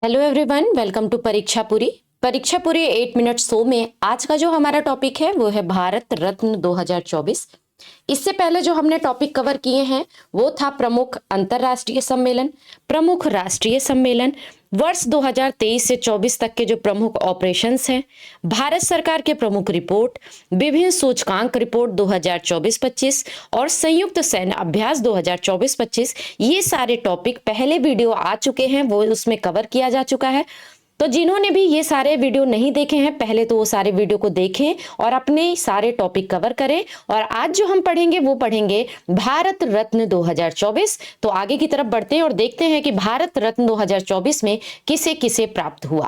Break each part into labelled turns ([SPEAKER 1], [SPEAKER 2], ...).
[SPEAKER 1] Hello everyone, welcome to परीक्षा पूरी 8 minute show में आज का जो हमारा टॉपिक है वो है भारत रत्न 2024। इससे पहले जो हमने टॉपिक कवर किए हैं वो था प्रमुख अंतर्राष्ट्रीय सम्मेलन, प्रमुख राष्ट्रीय सम्मेलन, वर्ष 2023 से 24 तक के जो प्रमुख ऑपरेशंस हैं, भारत सरकार के प्रमुख रिपोर्ट, विभिन्न सूचकांक रिपोर्ट 2024-25 और संयुक्त सैन्य अभ्यास 2024-25। ये सारे टॉपिक पहले वीडियो आ चुके हैं, वो उसमें कवर किया जा चुका है। तो जिन्होंने भी ये सारे वीडियो नहीं देखे हैं पहले तो वो सारे वीडियो को देखें और अपने सारे टॉपिक कवर करें। और आज जो हम पढ़ेंगे वो पढ़ेंगे भारत रत्न 2024। तो आगे की तरफ बढ़ते हैं और देखते हैं कि भारत रत्न 2024 में किसे किसे प्राप्त हुआ।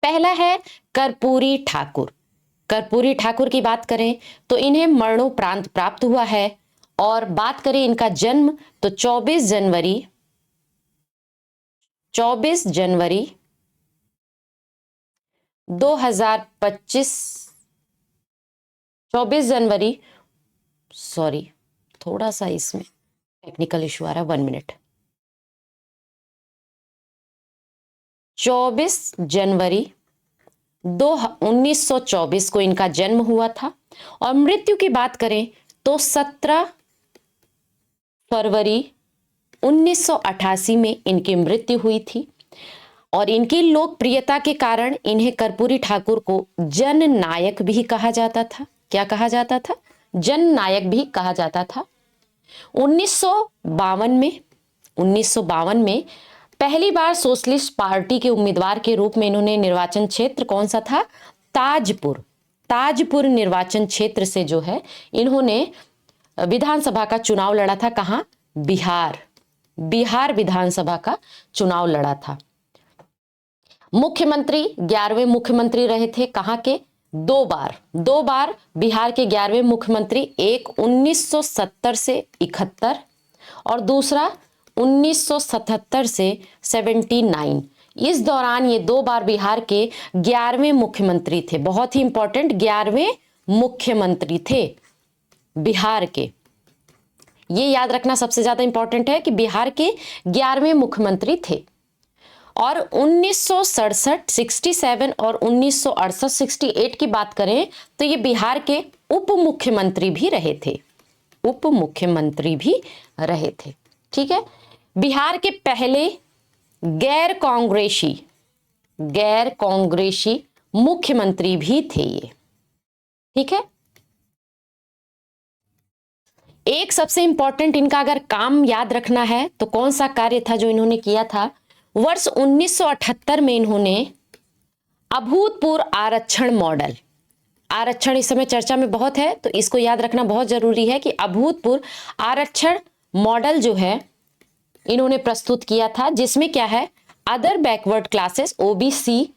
[SPEAKER 1] पहला है कर्पूरी ठाकुर। कर्पूरी ठाकुर की बात करें तो इन्हें मरणोपरांत प्राप्त हुआ है। और बात करें इनका जन्म तो 24 जनवरी 2025 24 जनवरी सॉरी थोड़ा सा इसमें टेक्निकल इशू आ रहा है, 1 मिनट। 24 जनवरी 1924 को इनका जन्म हुआ था। और मृत्यु की बात करें तो 17 फरवरी 1988 में इनकी मृत्यु हुई थी। और इनकी लोकप्रियता के कारण इन्हें कर्पूरी ठाकुर को जननायक भी कहा जाता था। क्या कहा जाता था? जननायक भी कहा जाता था। 1952 में पहली बार सोशलिस्ट पार्टी के उम्मीदवार के रूप में इन्होंने निर्वाचन क्षेत्र कौन सा था? ताजपुर निर्वाचन क्षेत्र से जो है इन्होंने विधानसभा का चुनाव लड़ा था। कहां? बिहार विधानसभा का चुनाव लड़ा था। मुख्यमंत्री 11वें मुख्यमंत्री रहे थे। कहां के? दो बार बिहार के 11वें मुख्यमंत्री, एक 1970 से 71 और दूसरा 1977 से 79। इस दौरान ये 2 बार बिहार के 11वें मुख्यमंत्री थे। बहुत ही इंपॉर्टेंट, 11वें मुख्यमंत्री थे बिहार के। ये याद रखना सबसे ज्यादा इंपॉर्टेंट है कि बिहार के 11वें मुख्यमंत्री थे। और 1967 67 और 1968 68 की बात करें तो ये बिहार के उप मुख्यमंत्री भी रहे थे। ठीक है, बिहार के पहले गैर कांग्रेसी मुख्यमंत्री भी थे ये। ठीक है, एक सबसे इंपॉर्टेंट इनका अगर काम याद रखना है तो कौन सा कार्य था जो इन्होंने किया था? वर्ष 1978 में इन्होंने अभूतपूर्व आरक्षण मॉडल, आरक्षण इस समय चर्चा में बहुत है तो इसको याद रखना बहुत जरूरी है कि अभूतपूर्व आरक्षण मॉडल जो है इन्होंने प्रस्तुत किया था, जिसमें क्या है? अदर बैकवर्ड क्लासेस ओबीसी,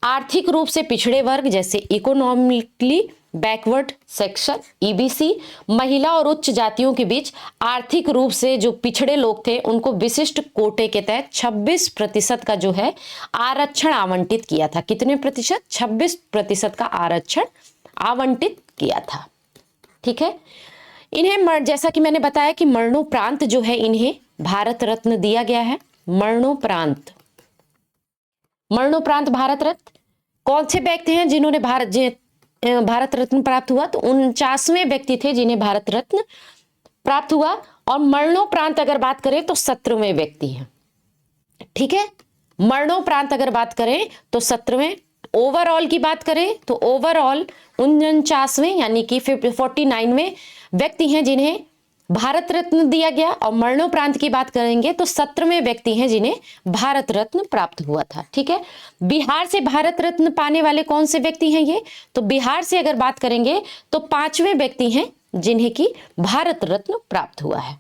[SPEAKER 1] आर्थिक रूप से पिछड़े वर्ग जैसे इकोनॉमिकली बैकवर्ड सेक्शन ईबीसी, महिला और उच्च जातियों के बीच आर्थिक रूप से जो पिछड़े लोग थे उनको विशिष्ट कोटे के तहत 26% का जो है आरक्षण आवंटित किया था। कितने प्रतिशत? 26% का आरक्षण आवंटित किया था। ठीक है, इन्हें जैसा कि मैंने बताया कि मरणोपरांत जो है इन्हें भारत रत्न दिया गया है। मरणोपरांत भारत रत्न कौन से व्यक्ति हैं जिन्होंने भारत रत्न प्राप्त हुआ? तो 49वें व्यक्ति थे जिन्हें भारत रत्न प्राप्त हुआ। और मरणोपरांत अगर बात करें तो 17वें व्यक्ति हैं। ठीक है, मरणोपरांत अगर बात करें तो 17वें। ओवरऑल की बात करें तो ओवरऑल 49वें यानी कि 49वें व्यक्ति हैं जिन्हें भारत रत्न दिया गया। और मरणोपरांत की बात करेंगे तो 17वें व्यक्ति हैं जिन्हें भारत रत्न प्राप्त हुआ था। ठीक है, बिहार से भारत रत्न पाने वाले कौन से व्यक्ति हैं ये? तो बिहार से अगर बात करेंगे तो 5वें व्यक्ति हैं जिन्हें की भारत रत्न प्राप्त हुआ है।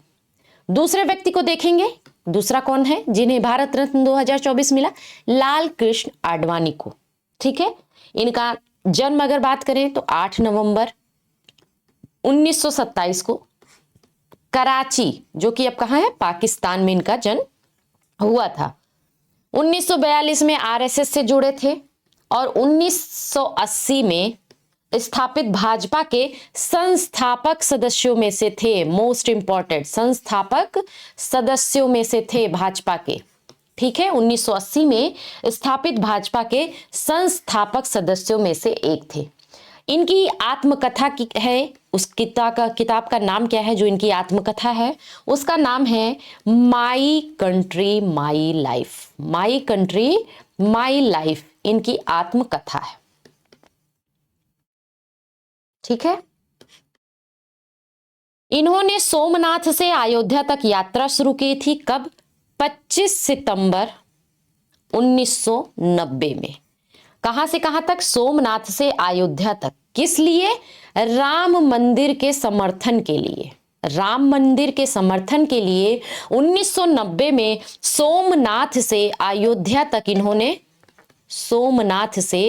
[SPEAKER 1] दूसरे व्यक्ति को देखेंगे, दूसरा कौन है जिन्हें भारत रत्न 2024 मिला? लाल कृष्ण आडवाणी को। ठीक है, इनका जन्म अगर बात करें तो 8 नवंबर 1927 को कराची, जो कि अब कहां है? पाकिस्तान में इनका जन्म हुआ था। 1942 में आरएसएस से जुड़े थे और 1980 में स्थापित भाजपा के संस्थापक सदस्यों में से थे। मोस्ट इंपॉर्टेंट, संस्थापक सदस्यों में से थे भाजपा के। ठीक है, 1980 में स्थापित भाजपा के संस्थापक सदस्यों में से एक थे। इनकी आत्मकथा की है, उस किताब का नाम क्या है जो इनकी आत्मकथा है? उसका नाम है my country my life. My country my life इनकी आत्मकथा है। ठीक है, इन्होंने सोमनाथ से अयोध्या तक यात्रा शुरू की थी। कब? 25 सितंबर 1990 में। कहां से कहां तक? सोमनाथ से अयोध्या तक। किस लिए? राम मंदिर के समर्थन के लिए। राम मंदिर के समर्थन के लिए 1990 में सोमनाथ से अयोध्या तक इन्होंने सोमनाथ से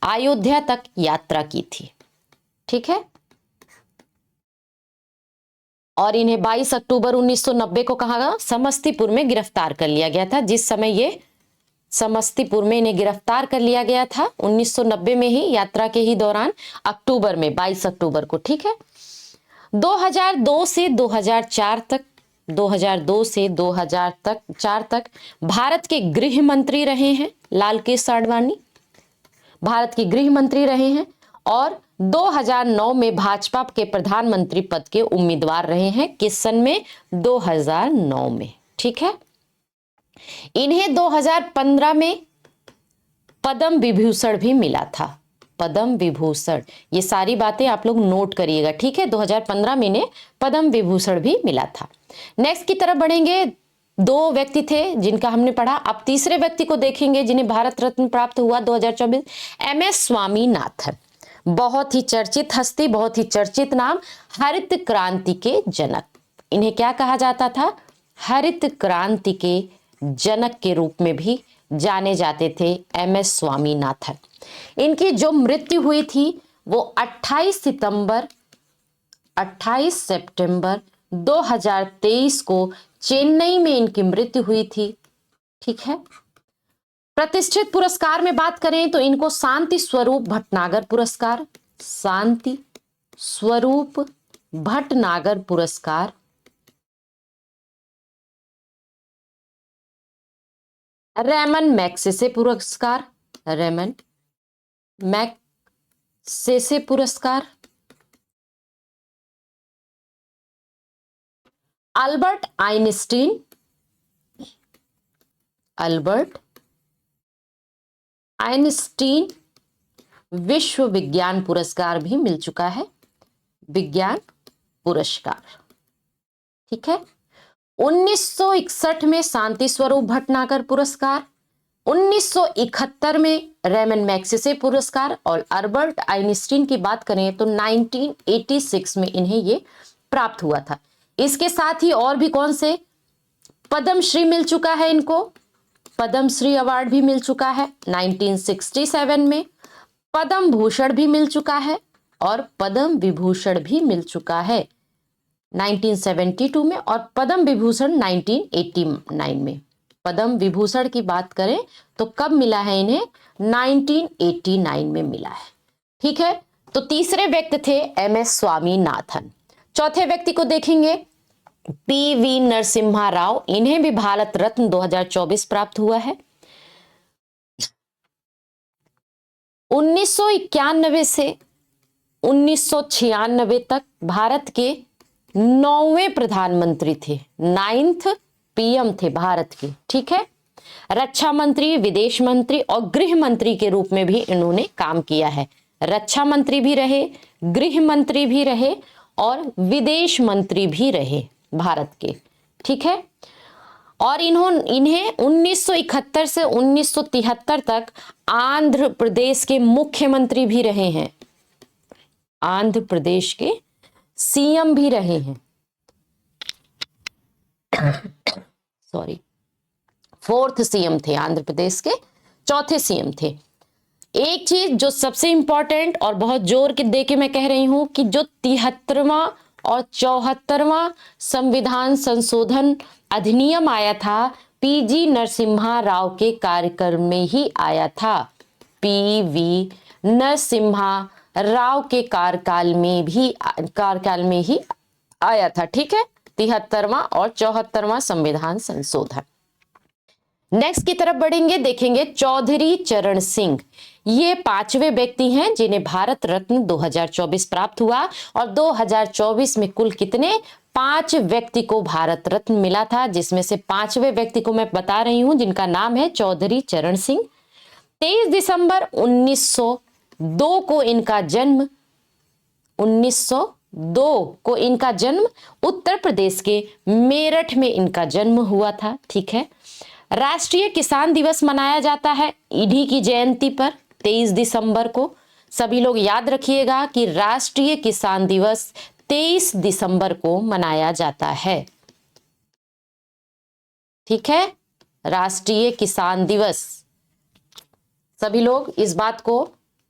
[SPEAKER 1] अयोध्या तक यात्रा की थी। ठीक है, और इन्हें 22 अक्टूबर 1990 को कहा समस्तीपुर में गिरफ्तार कर लिया गया था। जिस समय ये समस्तीपुर में इन्हें गिरफ्तार कर लिया गया था 1990 में ही, यात्रा के ही दौरान, अक्टूबर में, 22 अक्टूबर को। ठीक है, 2002 से 2004 तक 2002 से 2004 तक भारत के गृह मंत्री रहे हैं लालकृष्ण आडवाणी। भारत के गृह मंत्री रहे हैं और 2009 में भाजपा के प्रधानमंत्री पद के उम्मीदवार रहे हैं। किस सन में? 2009 में। ठीक है, इन्हें 2015 में पद्म विभूषण भी मिला था। पद्म विभूषण, ये सारी बातें आप लोग नोट करिएगा। ठीक है, 2015 में इन्हें पद्म विभूषण भी मिला था। नेक्स्ट की तरफ बढ़ेंगे। दो व्यक्ति थे जिनका हमने पढ़ा, अब तीसरे व्यक्ति को देखेंगे जिन्हें भारत रत्न प्राप्त हुआ 2024, MS स्वामीनाथन। बहुत ही चर्चित हस्ती, बहुत ही चर्चित नाम, हरित क्रांति के जनक। इन्हें क्या कहा जाता था? हरित क्रांति के जनक के रूप में भी जाने जाते थे MS स्वामीनाथन। इनकी जो मृत्यु हुई थी वो 28 सितंबर 2023 को चेन्नई में इनकी मृत्यु हुई थी। ठीक है, प्रतिष्ठित पुरस्कार में बात करें तो इनको शांति स्वरूप भटनागर पुरस्कार, शांति स्वरूप भटनागर पुरस्कार, रेमन मैग्सेसे पुरस्कार, रेमन मैग्सेसे पुरस्कार, अल्बर्ट आइंस्टीन विश्व विज्ञान पुरस्कार भी मिल चुका है, विज्ञान पुरस्कार। ठीक है, 1961 में शांति स्वरूप भटनागर पुरस्कार, 1971 में रेमन मैग्सेसे पुरस्कार, और अल्बर्ट आइंस्टीन की बात करें तो 1986 में इन्हें ये प्राप्त हुआ था। इसके साथ ही और भी कौन से? पद्मश्री मिल चुका है इनको, पद्मश्री अवार्ड भी मिल चुका है 1967 में, पद्म भूषण भी मिल चुका है और पद्म विभूषण भी मिल चुका है 1972 में, और पद्म विभूषण 1989 में। पद्म विभूषण की बात करें तो कब मिला है इन्हें? 1989 में मिला है। ठीक है, तो तीसरे व्यक्ति थे MS स्वामीनाथन। चौथे व्यक्ति को देखेंगे, PV नरसिम्हा राव। इन्हें भी भारत रत्न 2024 प्राप्त हुआ है। 1991 से 1996 तक भारत के 9वें प्रधानमंत्री थे, 9th PM थे भारत के। ठीक है, रक्षा मंत्री, विदेश मंत्री और गृह मंत्री के रूप में भी इन्होंने काम किया है। रक्षा मंत्री भी रहे, गृह मंत्री भी रहे और विदेश मंत्री भी रहे भारत के। ठीक है, और इन्हें 1971 से 1973 तक आंध्र प्रदेश के मुख्यमंत्री भी रहे हैं, आंध्र प्रदेश के CM भी रहे हैं। सॉरी, 4th CM थे आंध्र प्रदेश के, चौथे CM थे। एक चीज जो सबसे इंपॉर्टेंट और बहुत जोर के दे के मैं कह रही हूं कि जो 73वां और 74वां संविधान संशोधन अधिनियम आया था, PG नरसिम्हा राव के कार्यकाल में ही आया था। PV नरसिम्हा राव के कार्यकाल में ही आया था। ठीक है, 73वां और 74वां संविधान संशोधन। नेक्स्ट की तरफ बढ़ेंगे, देखेंगे चौधरी चरण सिंह। ये 5वें व्यक्ति हैं जिन्हें भारत रत्न 2024 प्राप्त हुआ, और 2024 में कुल कितने 5 व्यक्ति को भारत रत्न मिला था, जिसमें से 5वें व्यक्ति को मैं बता रही हूं जिनका नाम है चौधरी चरण सिंह। 23 दिसंबर 1902 को इनका जन्म 1902 को इनका जन्म उत्तर प्रदेश के मेरठ में इनका जन्म हुआ था। ठीक है, राष्ट्रीय किसान दिवस मनाया जाता है इन्हीं की जयंती पर 23 दिसंबर को। सभी लोग याद रखिएगा कि राष्ट्रीय किसान दिवस 23 दिसंबर को मनाया जाता है। ठीक है, राष्ट्रीय किसान दिवस, सभी लोग इस बात को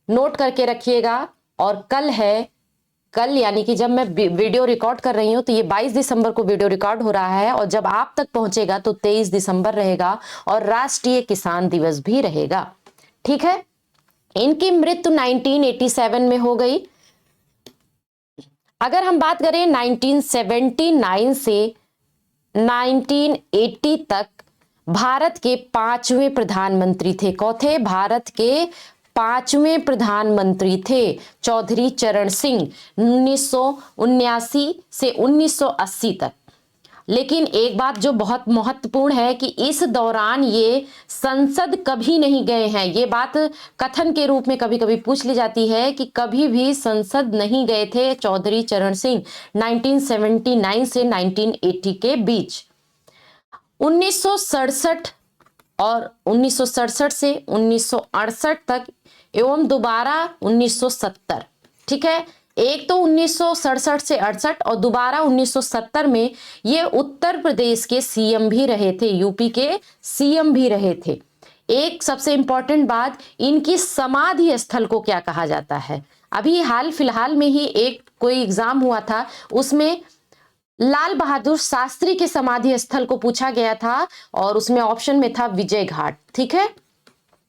[SPEAKER 1] नोट करके रखिएगा। और कल यानी कि जब मैं वीडियो रिकॉर्ड कर रही हूं तो ये 22 दिसंबर को वीडियो रिकॉर्ड हो रहा है, और जब आप तक पहुंचेगा तो 23 दिसंबर रहेगा और राष्ट्रीय किसान दिवस भी रहेगा। ठीक है, इनकी मृत्यु 1987 में हो गई। अगर हम बात करें 1979 से 1980 तक भारत के 5वें प्रधानमंत्री थे। कौन थे? भारत के 5वें प्रधानमंत्री थे चौधरी चरण सिंह, 1979 से 1980 तक। लेकिन एक बात जो बहुत महत्वपूर्ण है कि इस दौरान ये संसद कभी नहीं गए हैं। ये बात कथन के रूप में कभी कभी पूछ ली जाती है कि कभी भी संसद नहीं गए थे चौधरी चरण सिंह 1979 से 1980 के बीच। 1967 और 1967 से 1968 तक एवं दोबारा 1970। ठीक है, एक तो 1967 से 68 और दोबारा 1970 में ये उत्तर प्रदेश के सीएम भी रहे थे, यूपी के सीएम भी रहे थे। एक सबसे इंपॉर्टेंट बात, इनकी समाधि स्थल को क्या कहा जाता है? अभी हाल फिलहाल में ही एक कोई एग्जाम हुआ था, उसमें लाल बहादुर शास्त्री के समाधि स्थल को पूछा गया था और उसमें ऑप्शन में था विजय घाट। ठीक है,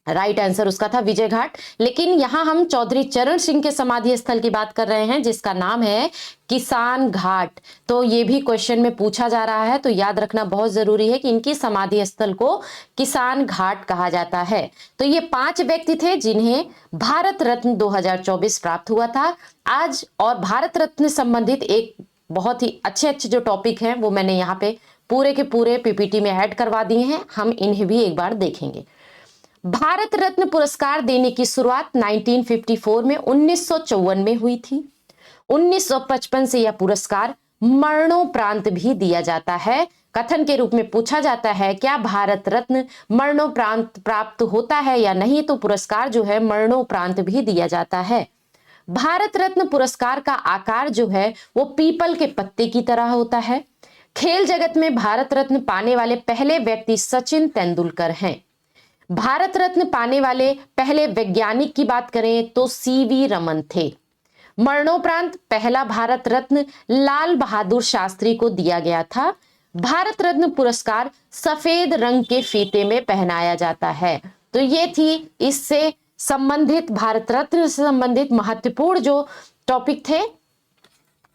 [SPEAKER 1] राइट आंसर उसका था विजय घाट। लेकिन यहां हम चौधरी चरण सिंह के समाधि स्थल की बात कर रहे हैं जिसका नाम है किसान घाट। तो ये भी क्वेश्चन में पूछा जा रहा है, तो याद रखना बहुत जरूरी है कि इनकी समाधि स्थल को किसान घाट कहा जाता है। तो ये 5 व्यक्ति थे जिन्हें भारत रत्न 2024 प्राप्त हुआ था आज। और भारत रत्न संबंधित एक बहुत ही अच्छे जो टॉपिक हैं वो मैंने यहाँ पे पूरे के पूरे पीपीटी में ऐड करवा दिए हैं, हम इन्हें भी एक बार देखेंगे। भारत रत्न पुरस्कार देने की शुरुआत 1954 में 1954 में हुई थी। 1955 से यह पुरस्कार मरणोपरांत भी दिया जाता है। कथन के रूप में पूछा जाता है क्या भारत रत्न मरणोपरांत प्राप्त होता है या नहीं, तो पुरस्कार जो है मरणोपरांत भी दिया जाता है। भारत रत्न पुरस्कार का आकार जो है वो पीपल के पत्ते की तरह होता है। खेल जगत में भारत रत्न पाने वाले पहले व्यक्ति सचिन तेंदुलकर हैं। भारत रत्न पाने वाले पहले वैज्ञानिक की बात करें तो सीवी रमन थे। मरणोपरांत पहला भारत रत्न लाल बहादुर शास्त्री को दिया गया था। भारत रत्न पुरस्कार सफेद रंग के फीते में पहनाया जाता है। तो ये थी इससे संबंधित भारत रत्न से संबंधित महत्वपूर्ण जो टॉपिक थे,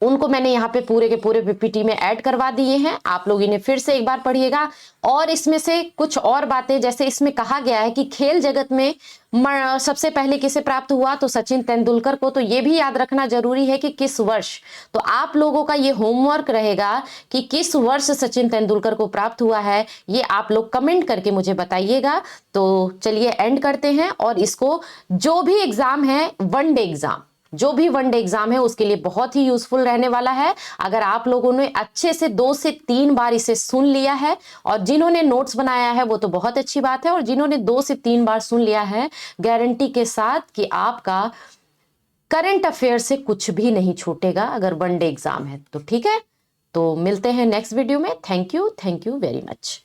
[SPEAKER 1] उनको मैंने यहाँ पे पूरे के पूरे पीपीटी में ऐड करवा दिए हैं। आप लोग इन्हें फिर से एक बार पढ़िएगा। और इसमें से कुछ और बातें, जैसे इसमें कहा गया है कि खेल जगत में सबसे पहले किसे प्राप्त हुआ, तो सचिन तेंदुलकर को। तो ये भी याद रखना जरूरी है कि किस वर्ष। तो आप लोगों का ये होमवर्क रहेगा कि किस वर्ष सचिन तेंदुलकर को प्राप्त हुआ है, ये आप लोग कमेंट करके मुझे बताइएगा। तो चलिए एंड करते हैं। और इसको जो भी एग्जाम है, वनडे एग्जाम है, उसके लिए बहुत ही यूजफुल रहने वाला है। अगर आप लोगों ने अच्छे से 2 से 3 बार इसे सुन लिया है, और जिन्होंने नोट्स बनाया है वो तो बहुत अच्छी बात है, और जिन्होंने 2 से 3 बार सुन लिया है, गारंटी के साथ कि आपका करंट अफेयर से कुछ भी नहीं छूटेगा अगर वनडे एग्जाम है तो। ठीक है, तो मिलते हैं नेक्स्ट वीडियो में। Thank you very much.